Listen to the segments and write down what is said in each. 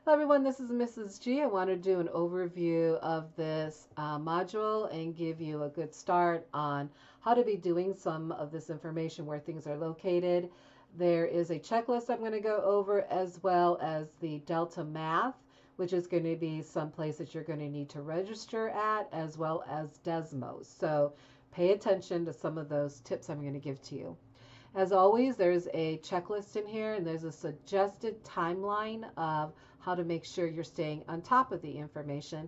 Hello everyone, this is Mrs. G. I want to do an overview of this module and give you a good start on how to be doing some of this information where things are located. There is a checklist I'm going to go over, as well as the DeltaMath, which is going to be some place that you're going to need to register at, as well as DESMOS. So pay attention to some of those tips I'm going to give to you. As always, there's a checklist in here, and there's a suggested timeline of how to make sure you're staying on top of the information.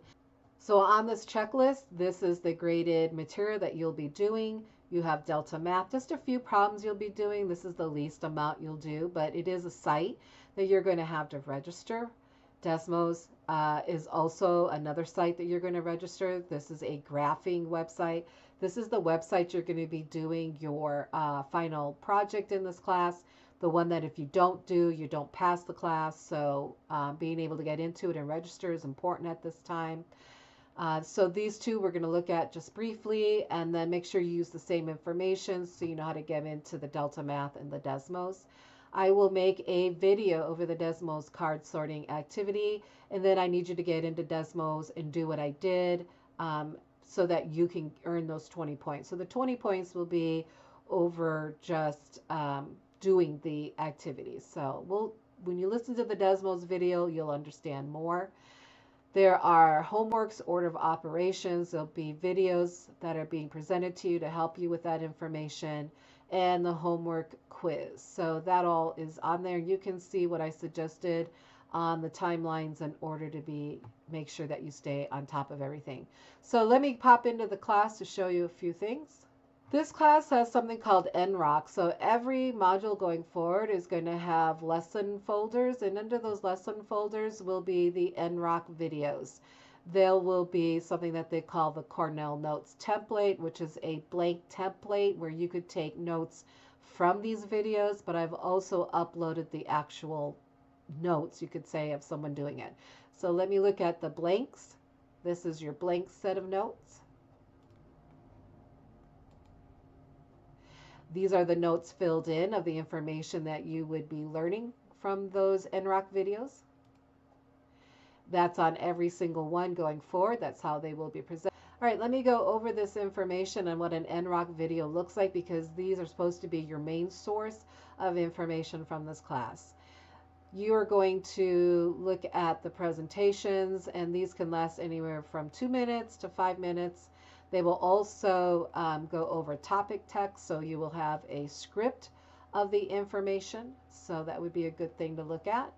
So on this checklist, this is the graded material that you'll be doing. You have DeltaMath, just a few problems you'll be doing. This is the least amount you'll do, but it is a site that you're going to have to register. DESMOS is also another site that you're going to register. This is a graphing website. This is the website you're going to be doing your final project in this class. The one that if you don't do, you don't pass the class. So being able to get into it and register is important at this time. So these two we're going to look at just briefly, and then make sure you use the same information so you know how to get into the DeltaMath and the DESMOS. I will make a video over the DESMOS card sorting activity, and then I need you to get into DESMOS and do what I did so that you can earn those 20 points. So the 20 points will be over just doing the activities. So when you listen to the DESMOS video, you'll understand more. There are homeworks, order of operations. There'll be videos that are being presented to you to help you with that information, and the homework quiz. So that all is on there. You can see what I suggested on the timelines in order to make sure that you stay on top of everything. So let me pop into the class to show you a few things. This class has something called NROC. So every module going forward is going to have lesson folders, and under those lesson folders will be the NROC videos. There will be something that they call the Cornell Notes template, which is a blank template where you could take notes from these videos, but I've also uploaded the actual notes, you could say, of someone doing it. So let me look at the blanks. This is your blank set of notes. These are the notes filled in of the information that you would be learning from those NROC videos. That's on every single one going forward. That's how they will be presented. All right, let me go over this information on what an NROC video looks like, because these are supposed to be your main source of information from this class. You are going to look at the presentations, and these can last anywhere from 2 minutes to 5 minutes. They will also go over topic text, so you will have a script of the information. So that would be a good thing to look at.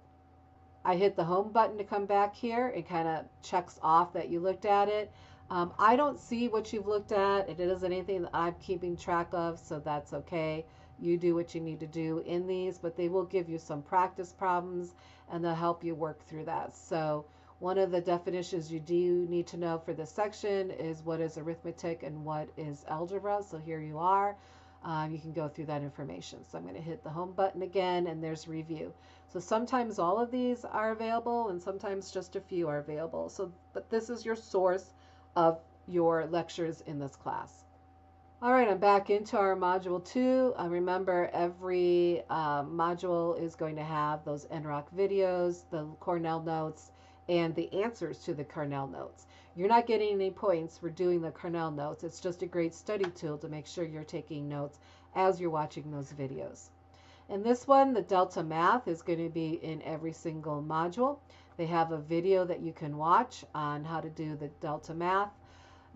I hit the home button to come back here. It kind of checks off that you looked at it. I don't see what you've looked at. It isn't anything that I'm keeping track of, so that's okay. You do what you need to do in these, but they will give you some practice problems, and they'll help you work through that. So one of the definitions you do need to know for this section is what is arithmetic and what is algebra. So here you are. You can go through that information. So I'm going to hit the home button again, and there's review. So sometimes all of these are available, and sometimes just a few are available. But this is your source of your lectures in this class. All right, I'm back into our module 2. Remember, every module is going to have those NROC videos, the Cornell Notes, and the answers to the Cornell Notes. You're not getting any points for doing the Cornell Notes. It's just a great study tool to make sure you're taking notes as you're watching those videos. In this one, the DeltaMath is going to be in every single module. They have a video that you can watch on how to do the DeltaMath.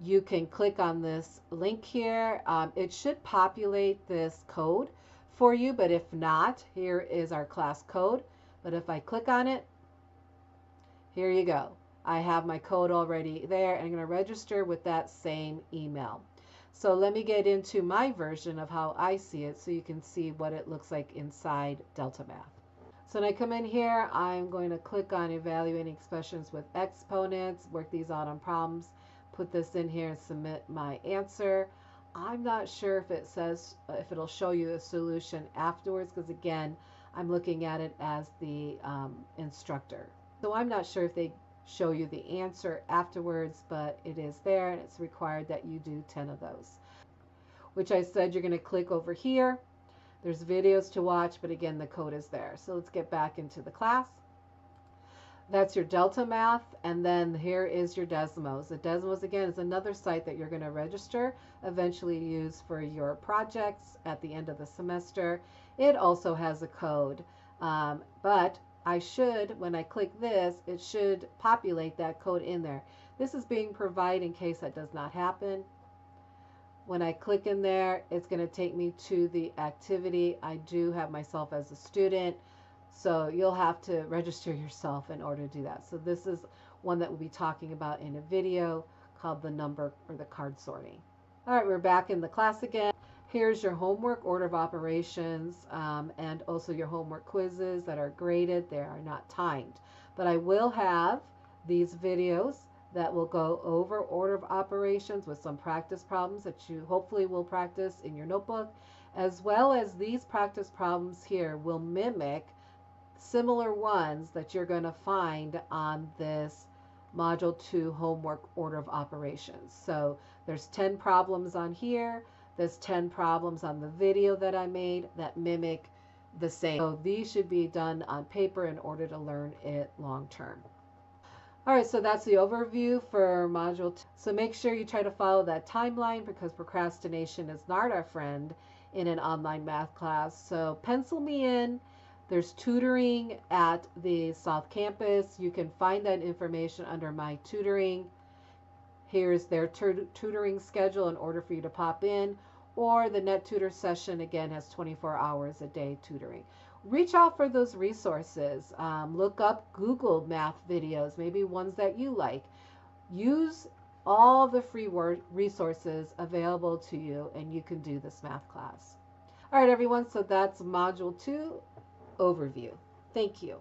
You can click on this link here. It should populate this code for you, but if not, here is our class code. But if I click on it, here you go. I have my code already there, and I'm going to register with that same email. So let me get into my version of how I see it so you can see what it looks like inside DeltaMath. So when I come in here, I'm going to click on evaluating expressions with exponents, work these out on problems, put this in here and submit my answer. I'm not sure if it'll show you a solution afterwards, because again, I'm looking at it as the instructor. So I'm not sure if they show you the answer afterwards, but it is there, and it's required that you do 10 of those. Which I said you're going to click over here. There's videos to watch, but again, the code is there. So let's get back into the class. That's your DeltaMath, and then here is your DESMOS. The DESMOS, again, is another site that you're going to register, eventually use for your projects at the end of the semester. It also has a code, but when I click this, it should populate that code in there. This is being provided in case that does not happen. When I click in there, it's going to take me to the activity. I do have myself as a student, so you'll have to register yourself in order to do that. So this is one that we'll be talking about in a video called the number or the card sorting. All right, we're back in the class again. Here's your homework order of operations, and also your homework quizzes that are graded. They are not timed, but I will have these videos that will go over order of operations with some practice problems that you hopefully will practice in your notebook, as well as these practice problems here will mimic similar ones that you're going to find on this Module 2 homework order of operations. So there's 10 problems on here. There's 10 problems on the video that I made that mimic the same. So these should be done on paper in order to learn it long term. All right, so that's the overview for Module 2. So make sure you try to follow that timeline because procrastination is not our friend in an online math class. So pencil me in. There's tutoring at the South Campus. You can find that information under My Tutoring. Here's their tutoring schedule in order for you to pop in. Or the Net Tutor session, again, has 24 hours a day tutoring. Reach out for those resources. Look up Google math videos, maybe ones that you like. Use all the free resources available to you, and you can do this math class. All right, everyone, so that's Module 2 overview. Thank you.